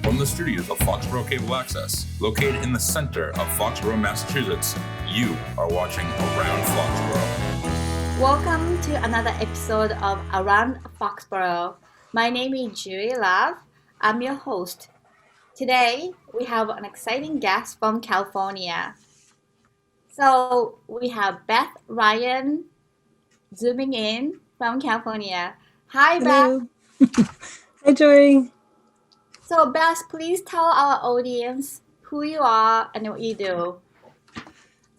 From the studios of Foxboro Cable Access, located in the center of Foxborough, Massachusetts, you are watching Around Foxborough. Welcome to another episode of Around Foxborough. My name is Julie Love. I'm your host. Today, we have an exciting guest from California. So, we have Beth Ryan zooming in from California. Hi, Beth. Hello. Hi, Jory. So, Beth, please tell our audience who you are and what you do.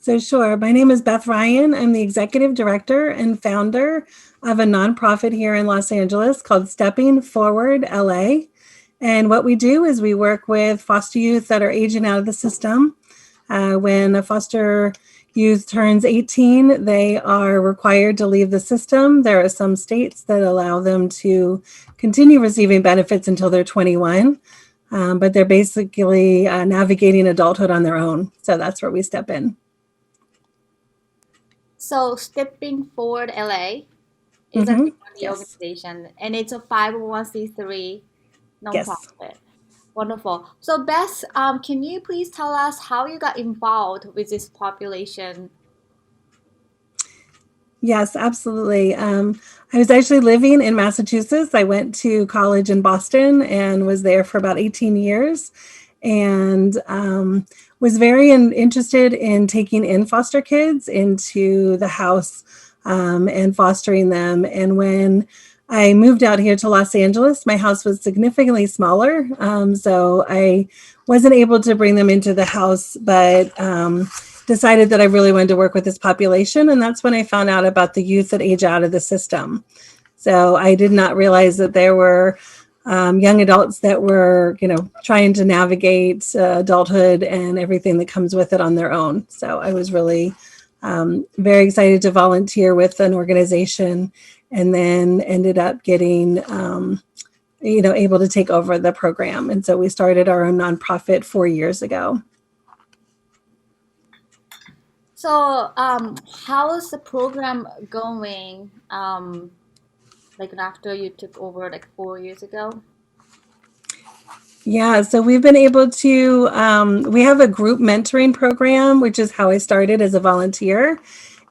So sure, my name is Beth Ryan. I'm the executive director and founder of a nonprofit here in Los Angeles called Stepping Forward LA. And what we do is we work with foster youth that are aging out of the system. When a foster youth turns 18, they are required to leave the system. There are some states that allow them to continue receiving benefits until they're 21, but they're basically navigating adulthood on their own. So that's where we step in. So, Stepping Forward LA is a community organization, and it's a 501c3 nonprofit. Yes. Wonderful. So, Beth, can you please tell us how you got involved with this population? Yes, absolutely. I was actually living in Massachusetts. I went to college in Boston and was there for about 18 years and was very interested in taking in foster kids into the house and fostering them. And when I moved out here to Los Angeles, my house was significantly smaller. So I wasn't able to bring them into the house, but decided that I really wanted to work with this population. And that's when I found out about the youth that age out of the system. So I did not realize that there were young adults that were, trying to navigate adulthood and everything that comes with it on their own. So I was really very excited to volunteer with an organization, and then ended up getting, able to take over the program. And so we started our own nonprofit 4 years ago. So how is the program going, after you took over 4 years ago? Yeah, so we've been able to, we have a group mentoring program, which is how I started as a volunteer.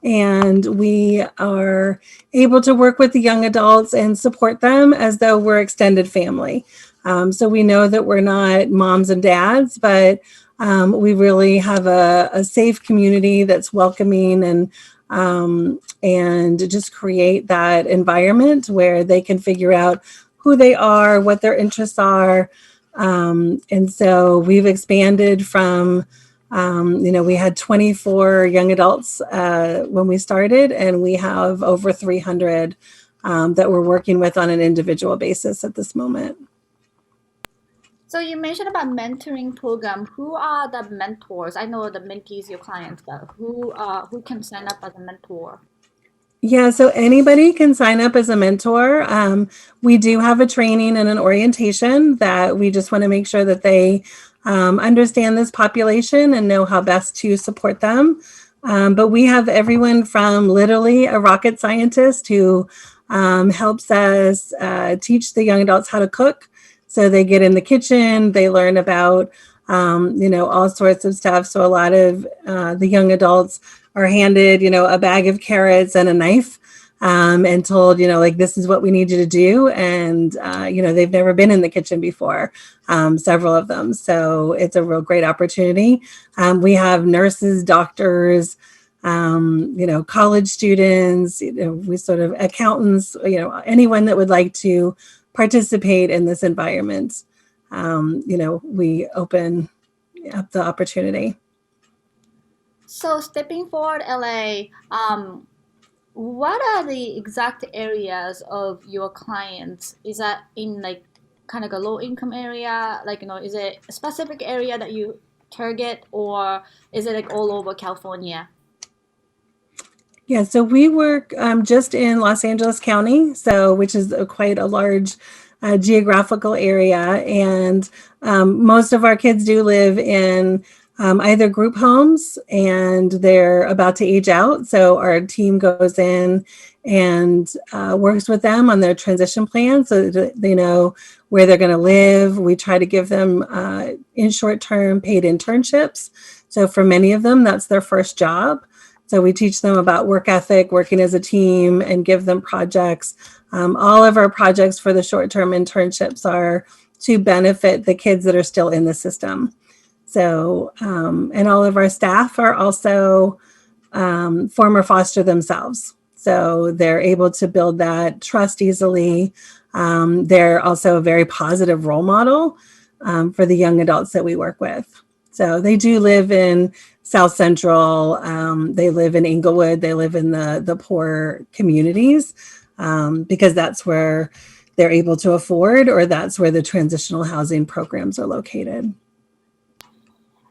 And we are able to work with the young adults and support them as though we're extended family. So we know that we're not moms and dads, but we really have a safe community that's welcoming and just create that environment where they can figure out who they are, what their interests are. And so we've expanded from we had 24 young adults when we started, and we have over 300 that we're working with on an individual basis at this moment. So you mentioned about mentoring program. Who are the mentors? I know the mentees, your clients, but who can sign up as a mentor? Yeah, so anybody can sign up as a mentor. We do have a training and an orientation that we just want to make sure that they understand this population and know how best to support them. But we have everyone from literally a rocket scientist who helps us teach the young adults how to cook. So they get in the kitchen, they learn about, all sorts of stuff. So a lot of the young adults are handed, a bag of carrots and a knife and told, this is what we need you to do. And, they've never been in the kitchen before, several of them. So it's a real great opportunity. We have nurses, doctors, college students, we sort of accountants, anyone that would like to participate in this environment. We open up the opportunity. So Stepping Forward LA, what are the exact areas of your clients? Is that in kind of a low income area? Is it a specific area that you target, or is it all over California? Yeah, so we work just in Los Angeles County, which is quite a large geographical area. And most of our kids do live in either group homes and they're about to age out. So our team goes in and works with them on their transition plan so that they know where they're going to live. We try to give them in short-term paid internships. So for many of them, that's their first job. So we teach them about work ethic, working as a team, and give them projects. All of our projects for the short-term internships are to benefit the kids that are still in the system. So, and all of our staff are also former foster themselves. So they're able to build that trust easily. They're also a very positive role model for the young adults that we work with. So they do live in South Central. They live in Inglewood. They live in the poor communities because that's where they're able to afford, or that's where the transitional housing programs are located.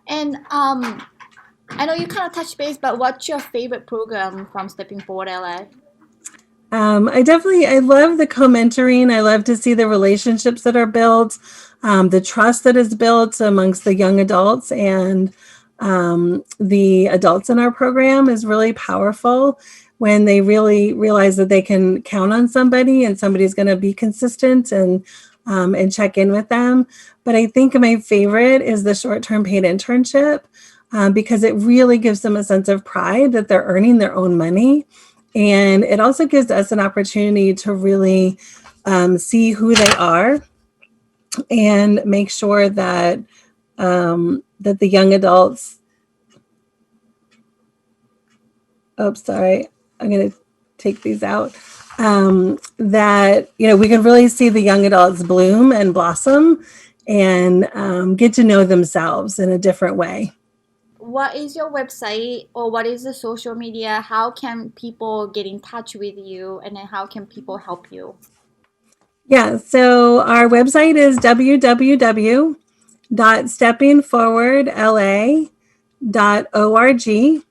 And I know you kind of touched base, but what's your favorite program from Stepping Forward LA? I love the co-mentoring. I love to see the relationships that are built, the trust that is built amongst the young adults and the adults in our program is really powerful when they really realize that they can count on somebody and somebody's going to be consistent and check in with them. But I think my favorite is the short-term paid internship because it really gives them a sense of pride that they're earning their own money. And it also gives us an opportunity to really see who they are and make sure that that the young adults. Oh, sorry, I'm going to take these out. That we can really see the young adults bloom and blossom and get to know themselves in a different way. What is your website or what is the social media? How can people get in touch with you, and then how can people help you? Yeah, so our website is www.steppingforwardla.org.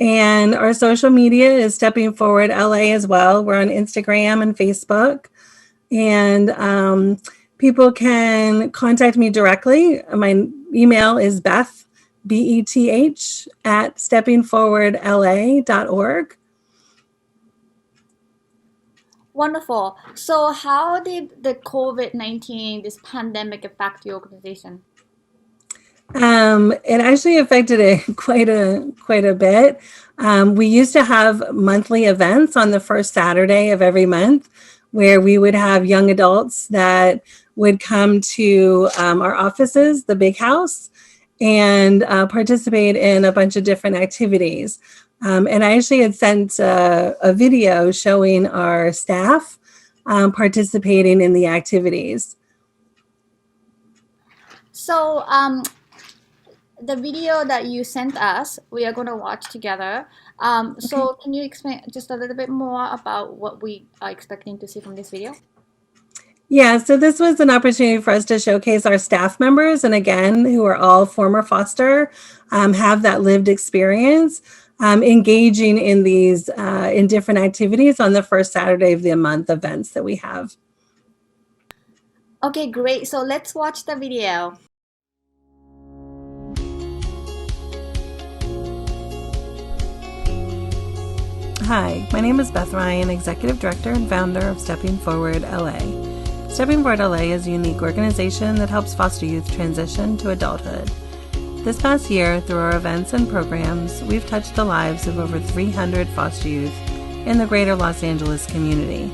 And our social media is Stepping Forward LA as well. We're on Instagram and Facebook. And people can contact me directly. My email is Beth, Beth, at steppingforwardla.org. Wonderful. So how did the COVID-19, this pandemic, affect your organization? It actually affected it quite a bit. We used to have monthly events on the first Saturday of every month where we would have young adults that would come to our offices, the big house, and participate in a bunch of different activities. And I actually had sent a video showing our staff participating in the activities. So the video that you sent us, we are going to watch together. So can you explain just a little bit more about what we are expecting to see from this video? Yeah, so this was an opportunity for us to showcase our staff members, and again, who are all former foster, have that lived experience, engaging in these in different activities on the first Saturday of the month events that we have. Okay, great. So let's watch the video. Hi, my name is Beth Ryan, Executive Director and Founder of Stepping Forward LA. Stepping Forward LA is a unique organization that helps foster youth transition to adulthood. This past year, through our events and programs, we've touched the lives of over 300 foster youth in the greater Los Angeles community.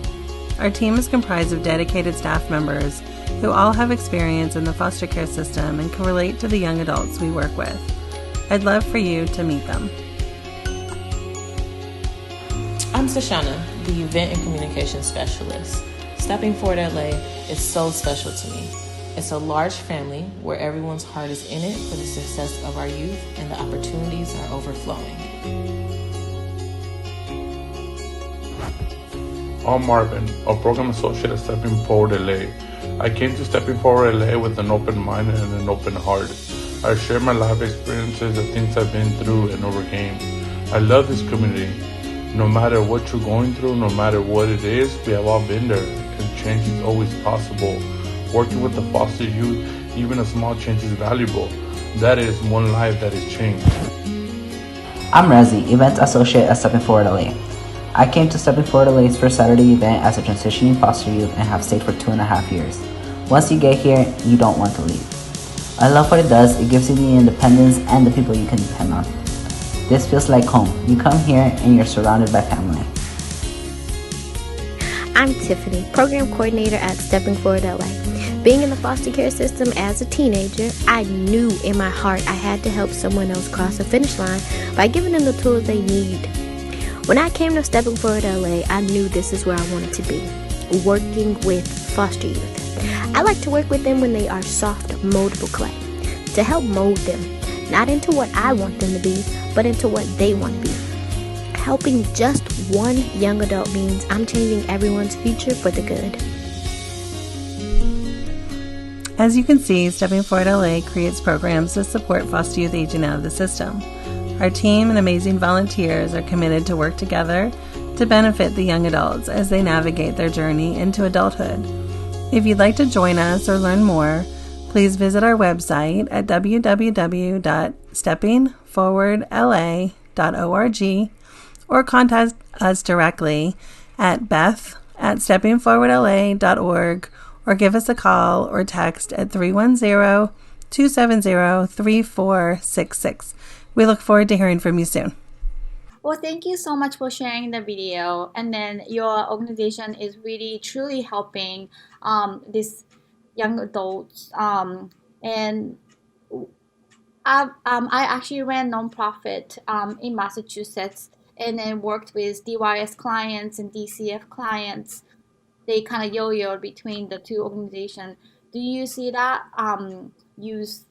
Our team is comprised of dedicated staff members who all have experience in the foster care system and can relate to the young adults we work with. I'd love for you to meet them. I'm Sashana, the Event and Communication Specialist. Stepping Forward LA is so special to me. It's a large family where everyone's heart is in it for the success of our youth and the opportunities are overflowing. I'm Marvin, a program associate at Stepping Forward LA. I came to Stepping Forward LA with an open mind and an open heart. I share my life experiences, the things I've been through and overcame. I love this community. No matter what you're going through, no matter what it is, we have all been there, and change is always possible. Working with the foster youth, even a small change is valuable. That is one life that is changed. I'm Rezi, Event Associate at Stepping Forward LA. I came to Stepping Forward LA's first Saturday event as a transitioning foster youth and have stayed for 2.5 years. Once you get here, you don't want to leave. I love what it does. It gives you the independence and the people you can depend on. This feels like home. You come here and you're surrounded by family. I'm Tiffany, Program Coordinator at Stepping Forward LA. Being in the foster care system as a teenager, I knew in my heart I had to help someone else cross the finish line by giving them the tools they need. When I came to Stepping Forward LA, I knew this is where I wanted to be, working with foster youth. I like to work with them when they are soft, moldable clay, to help mold them, not into what I want them to be, but into what they want to be. Helping just one young adult means I'm changing everyone's future for the good. As you can see, Stepping Forward LA creates programs to support foster youth aging out of the system. Our team and amazing volunteers are committed to work together to benefit the young adults as they navigate their journey into adulthood. If you'd like to join us or learn more, please visit our website at www.steppingforwardla.org or contact us directly at beth@steppingforwardla.org or give us a call or text at 310-270-3466. We look forward to hearing from you soon. Well, thank you so much for sharing the video. And then your organization is really truly helping these young adults. And I actually ran a nonprofit in Massachusetts and then worked with DYS clients and DCF clients. They kind of yo-yo between the two organizations. Do you see that use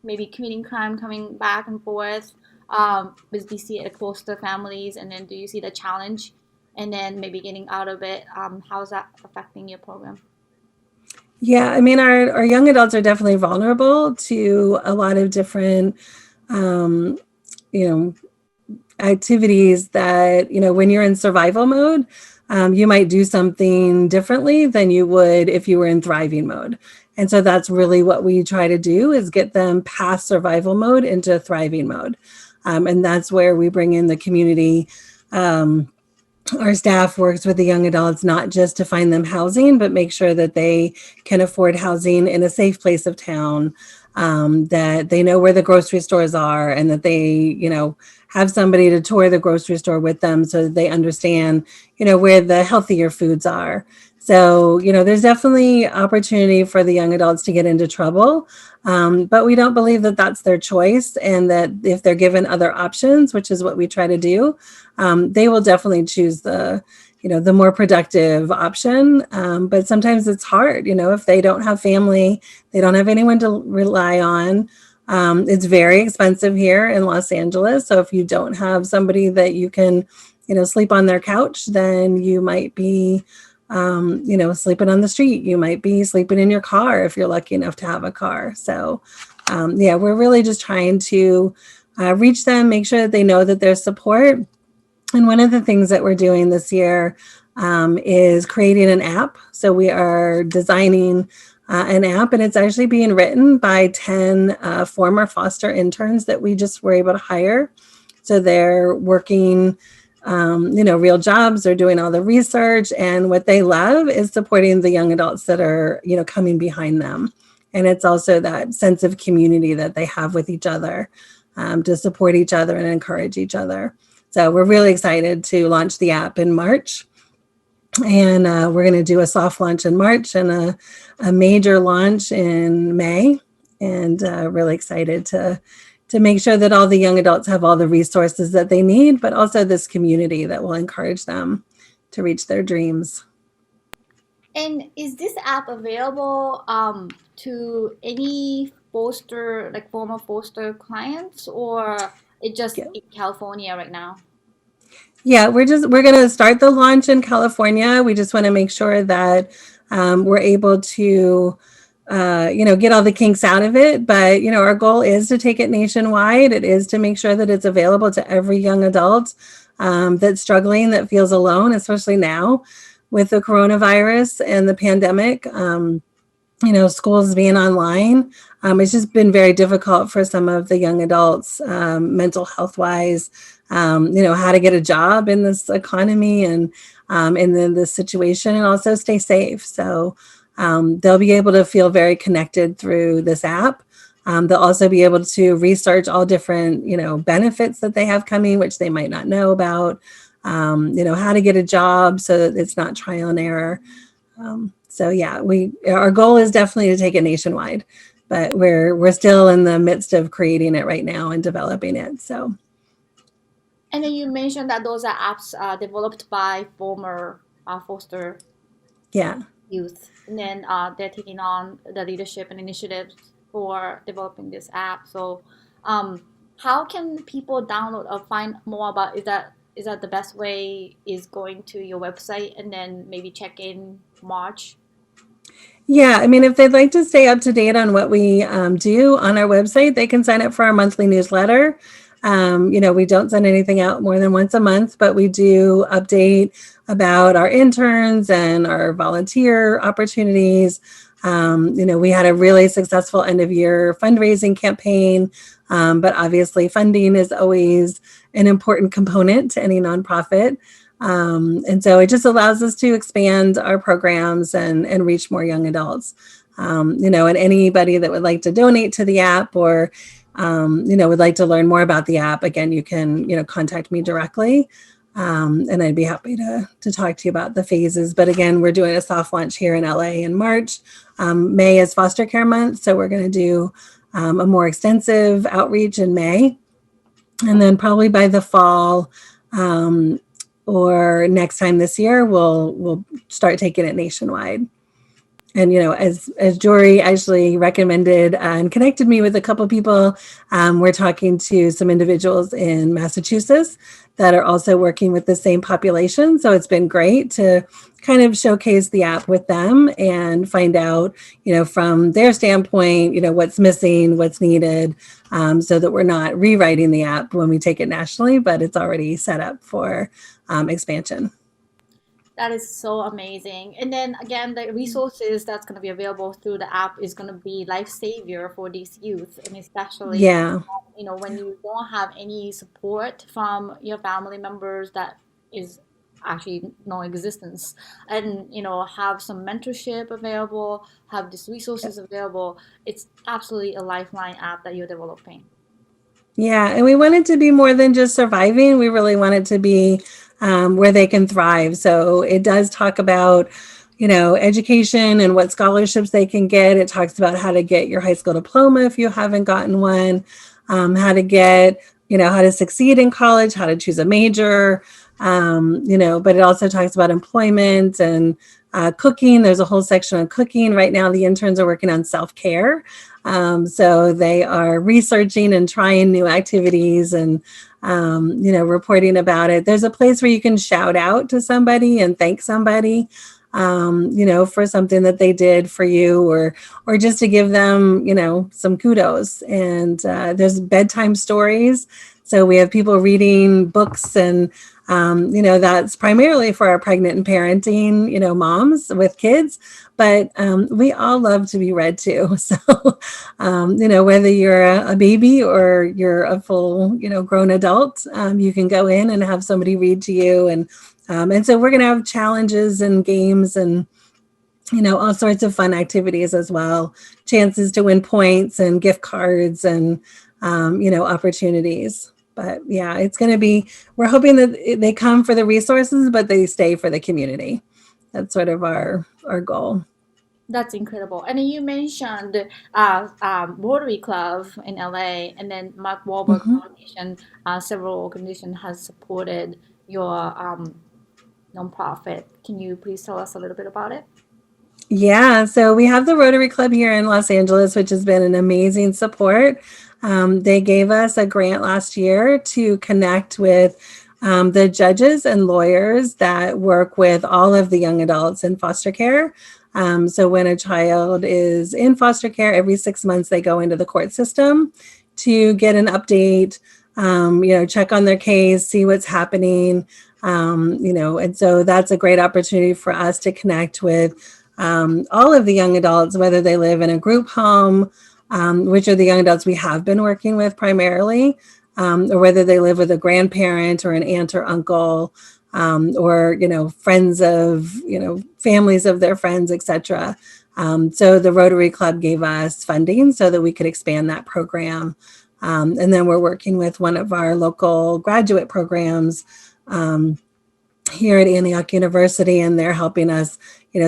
maybe committing crime coming back and forth with DC foster families, and then do you see the challenge and then maybe getting out of it? How's that affecting your program? Yeah, I mean, our young adults are definitely vulnerable to a lot of different, activities that, when you're in survival mode, you might do something differently than you would if you were in thriving mode. And so that's really what we try to do, is get them past survival mode into thriving mode. And that's where we bring in the community. Our staff works with the young adults, not just to find them housing, but make sure that they can afford housing in a safe place of town, that they know where the grocery stores are, and that they, have somebody to tour the grocery store with them so that they understand, where the healthier foods are. So, there's definitely opportunity for the young adults to get into trouble, but we don't believe that that's their choice, and that if they're given other options, which is what we try to do, they will definitely choose the more productive option. But sometimes it's hard, if they don't have family, they don't have anyone to rely on. It's very expensive here in Los Angeles. So if you don't have somebody that you can, sleep on their couch, then you might be, sleeping on the street. You might be sleeping in your car if you're lucky enough to have a car. So, we're really just trying to reach them, make sure that they know that there's support. And one of the things that we're doing this year is creating an app. So we are designing an app, and it's actually being written by 10 former foster interns that we just were able to hire. So they're working, real jobs. They're doing all the research, and what they love is supporting the young adults that are, coming behind them. And it's also that sense of community that they have with each other, to support each other and encourage each other. So we're really excited to launch the app in March. And we're going to do a soft launch in March and a major launch in May. And really excited to make sure that all the young adults have all the resources that they need, but also this community that will encourage them to reach their dreams. And is this app available to any foster, like former foster clients, or it just in California right now? Yeah, we're going to start the launch in California. We just want to make sure that we're able to, get all the kinks out of it. But, our goal is to take it nationwide. It is to make sure that it's available to every young adult that's struggling, that feels alone, especially now with the coronavirus and the pandemic. schools being online, it's just been very difficult for some of the young adults, mental health wise, how to get a job in this economy and in this situation, and also stay safe. So they'll be able to feel very connected through this app. They'll also be able to research all different, benefits that they have coming, which they might not know about, how to get a job so that it's not trial and error. So yeah, our goal is definitely to take it nationwide, but we're still in the midst of creating it right now and developing it. So. And then you mentioned that those are apps developed by former foster youth, and then they're taking on the leadership and initiatives for developing this app. So, how can people download or find more about? Is that the best way? Is going to your website and then maybe check in March? Yeah, I mean, if they'd like to stay up to date on what we do on our website, they can sign up for our monthly newsletter. We don't send anything out more than once a month, but we do update about our interns and our volunteer opportunities. We had a really successful end of year fundraising campaign, but obviously funding is always an important component to any nonprofit. And so it just allows us to expand our programs and reach more young adults. And anybody that would like to donate to the app or would like to learn more about the app, again, you can, contact me directly. And I'd be happy to talk to you about the phases. But again, we're doing a soft launch here in LA in March. May is foster care month. So we're going to do a more extensive outreach in May. And then probably by the fall or next time this year, we'll start taking it nationwide. And, as Jory actually recommended and connected me with a couple people, we're talking to some individuals in Massachusetts that are also working with the same population. So it's been great to kind of showcase the app with them and find out, from their standpoint, what's missing, what's needed, so that we're not rewriting the app when we take it nationally, but it's already set up for expansion. That is so amazing. And then again, the resources that's going to be available through the app is going to be Lifesaver for these youth, and especially when you don't have any support from your family members, that is actually no existence, and have some mentorship available, have these resources available. It's absolutely a lifeline app that you're developing. Yeah, and we want it to be more than just surviving. We really want it to be where they can thrive. So it does talk about, education and what scholarships they can get. It talks about how to get your high school diploma if you haven't gotten one, how to get, how to succeed in college, how to choose a major, but it also talks about employment and cooking. There's a whole section on cooking. Right now, the interns are working on self-care. So they are researching and trying new activities and, reporting about it. There's a place where you can shout out to somebody and thank somebody, for something that they did for you or just to give them, some kudos. And there's bedtime stories. So we have people reading books and, that's primarily for our pregnant and parenting, moms with kids, but we all love to be read to. So, whether you're a baby or you're a full, grown adult, you can go in and have somebody read to you. And so we're going to have challenges and games and, all sorts of fun activities as well, chances to win points and gift cards and, opportunities. But yeah, it's going to be, we're hoping that they come for the resources, but they stay for the community. That's sort of our goal. That's incredible. And you mentioned Rotary Club in LA, and then Mark Wahlberg Foundation. Several organizations has supported your nonprofit. Can you please tell us a little bit about it? Yeah, so we have the Rotary Club here in Los Angeles, which has been an amazing support. They gave us a grant last year to connect with the judges and lawyers that work with all of the young adults in foster care. So when a child is in foster care, every 6 months they go into the court system to get an update, check on their case, see what's happening, and so that's a great opportunity for us to connect with all of the young adults, whether they live in a group home, which are the young adults we have been working with primarily, or whether they live with a grandparent or an aunt or uncle, or, friends of, families of their friends, etc. So the Rotary Club gave us funding so that we could expand that program. And then we're working with one of our local graduate programs here at Antioch University, and they're helping us,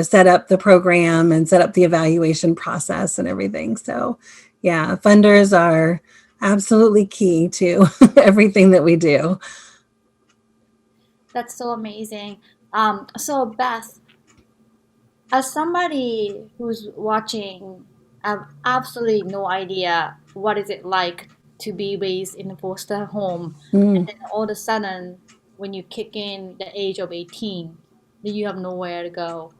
set up the program and set up the evaluation process and everything. So, yeah, funders are absolutely key to everything that we do. That's so amazing. So Beth, as somebody who's watching, I have absolutely no idea what is it like to be raised in a foster home, and then all of a sudden, when you kick in the age of 18, then you have nowhere to go.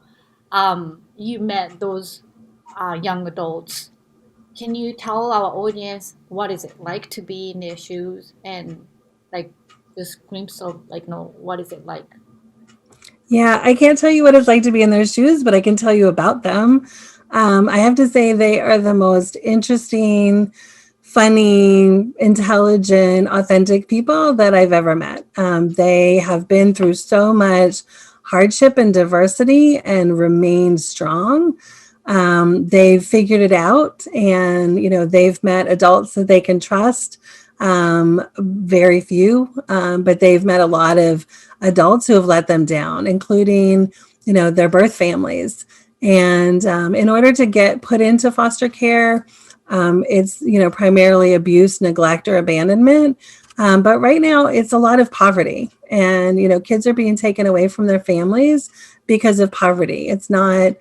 You met those young adults. Can you tell our audience what is it like to be in their shoes and like just glimpse of what is it like? Yeah, I can't tell you what it's like to be in their shoes, but I can tell you about them. I have to say they are the most interesting, funny, intelligent, authentic people that I've ever met. They have been through so much hardship and diversity and remained strong. They've figured it out, and they've met adults that they can trust. Very few, but they've met a lot of adults who have let them down, including, their birth families. And in order to get put into foster care, it's, primarily abuse, neglect, or abandonment. But right now it's a lot of poverty, and, kids are being taken away from their families because of poverty. It's not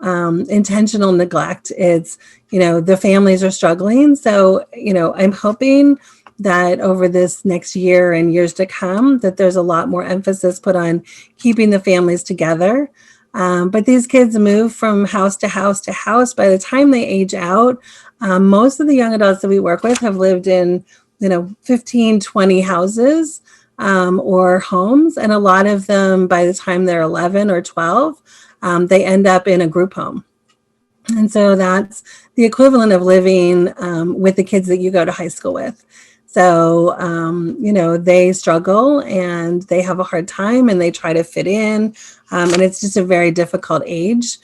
intentional neglect. It's, the families are struggling. So, I'm hoping that over this next year and years to come, that there's a lot more emphasis put on keeping the families together. But these kids move from house to house to house. By the time they age out, most of the young adults that we work with have lived in, 15, 20 houses or homes. And a lot of them, by the time they're 11 or 12, they end up in a group home. And so that's the equivalent of living with the kids that you go to high school with. So, they struggle and they have a hard time and they try to fit in. And it's just a very difficult age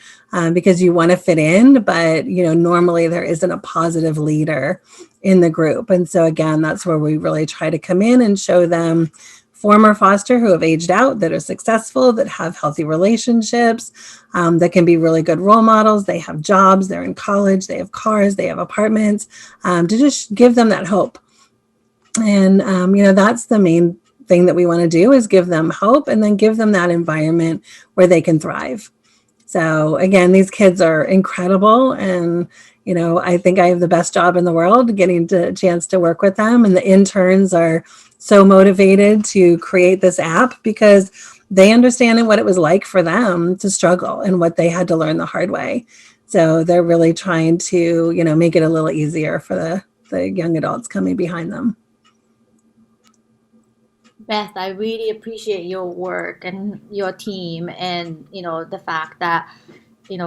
because you want to fit in, but, normally there isn't a positive leader in the group. And so, again, that's where we really try to come in and show them former foster who have aged out, that are successful, that have healthy relationships, that can be really good role models. They have jobs, they're in college, they have cars, they have apartments, to just give them that hope. And, that's the main thing that we want to do, is give them hope and then give them that environment where they can thrive. So again, these kids are incredible. And, I think I have the best job in the world getting a chance to work with them. And the interns are so motivated to create this app because they understand what it was like for them to struggle and what they had to learn the hard way. So they're really trying to, make it a little easier for the young adults coming behind them. Beth, I really appreciate your work and your team, and the fact that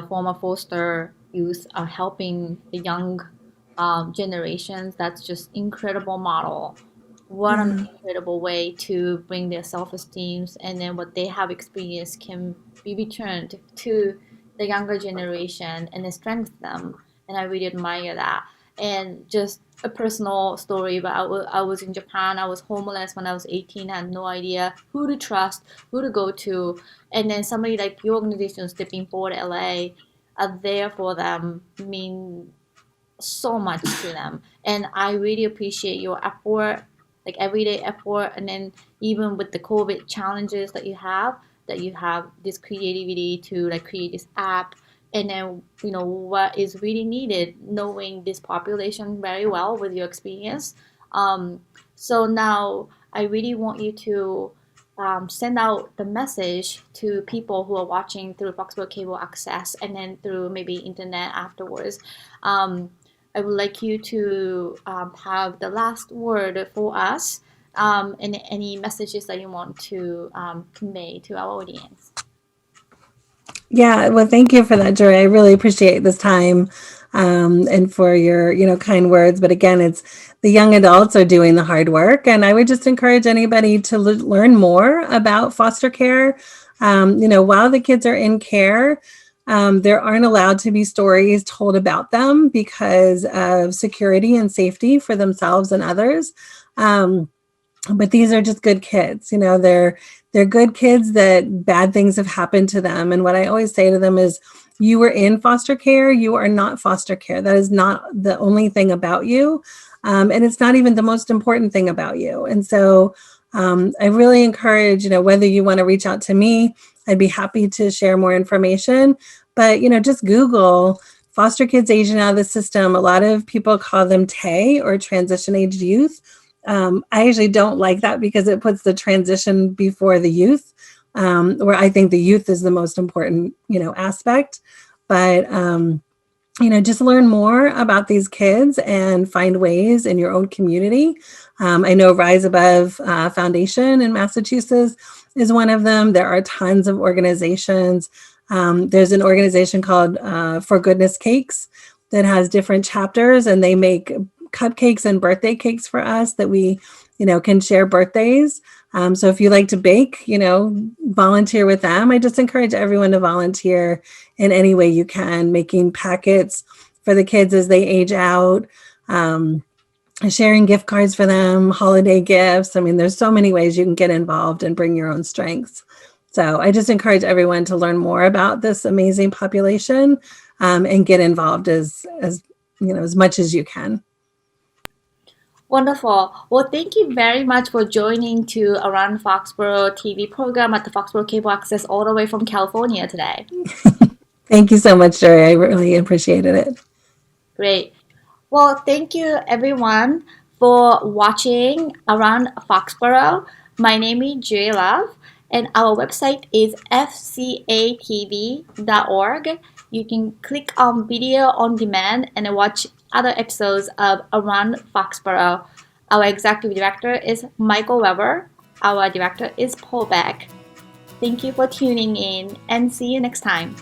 former foster youth are helping the young generations. That's just incredible model. What an incredible way to bring their self-esteem, and then what they have experienced can be returned to the younger generation and then strengthen them. And I really admire that. And just a personal story, but I was in Japan. I was homeless when I was 18. I had no idea who to trust, who to go to. And then somebody like your organization, Stepping Forward LA, are there for them, mean so much to them. And I really appreciate your effort, like everyday effort. And then even with the COVID challenges that you have this creativity to like create this app. And then, what is really needed, knowing this population very well with your experience. So now I really want you to send out the message to people who are watching through Foxborough Cable Access and then through maybe internet afterwards. I would like you to have the last word for us, and any messages that you want to convey to our audience. Yeah, well, thank you for that, Joy. I really appreciate this time, and for your, kind words. But again, it's the young adults are doing the hard work, and I would just encourage anybody to learn more about foster care. While the kids are in care, there aren't allowed to be stories told about them because of security and safety for themselves and others. But these are just good kids. They're good kids that bad things have happened to them. And what I always say to them is, you were in foster care, you are not foster care. That is not the only thing about you, and it's not even the most important thing about you. And so I really encourage, whether you want to reach out to me, I'd be happy to share more information. But just Google foster kids aging out of the system. A lot of people call them TAY, or transition aged youth. I actually don't like that because it puts the transition before the youth, where I think the youth is the most important, aspect. But, just learn more about these kids and find ways in your own community. I know Rise Above Foundation in Massachusetts is one of them. There are tons of organizations. There's an organization called For Goodness Cakes that has different chapters, and they make cupcakes and birthday cakes for us that we, can share birthdays. So if you like to bake, volunteer with them. I just encourage everyone to volunteer in any way you can, making packets for the kids as they age out, sharing gift cards for them, holiday gifts. I mean, there's so many ways you can get involved and bring your own strengths. So I just encourage everyone to learn more about this amazing population, and get involved as much as you can. Wonderful. Well, thank you very much for joining to Around Foxborough TV program at the Foxborough Cable Access all the way from California today. Thank you so much, Jerry. I really appreciated it. Great. Well, thank you everyone for watching Around Foxborough. My name is Julie Love, and our website is fcatv.org. You can click on video on demand and watch other episodes of Around Foxborough. Our executive director is Michael Weber. Our director is Paul Beck. Thank you for tuning in, and see you next time.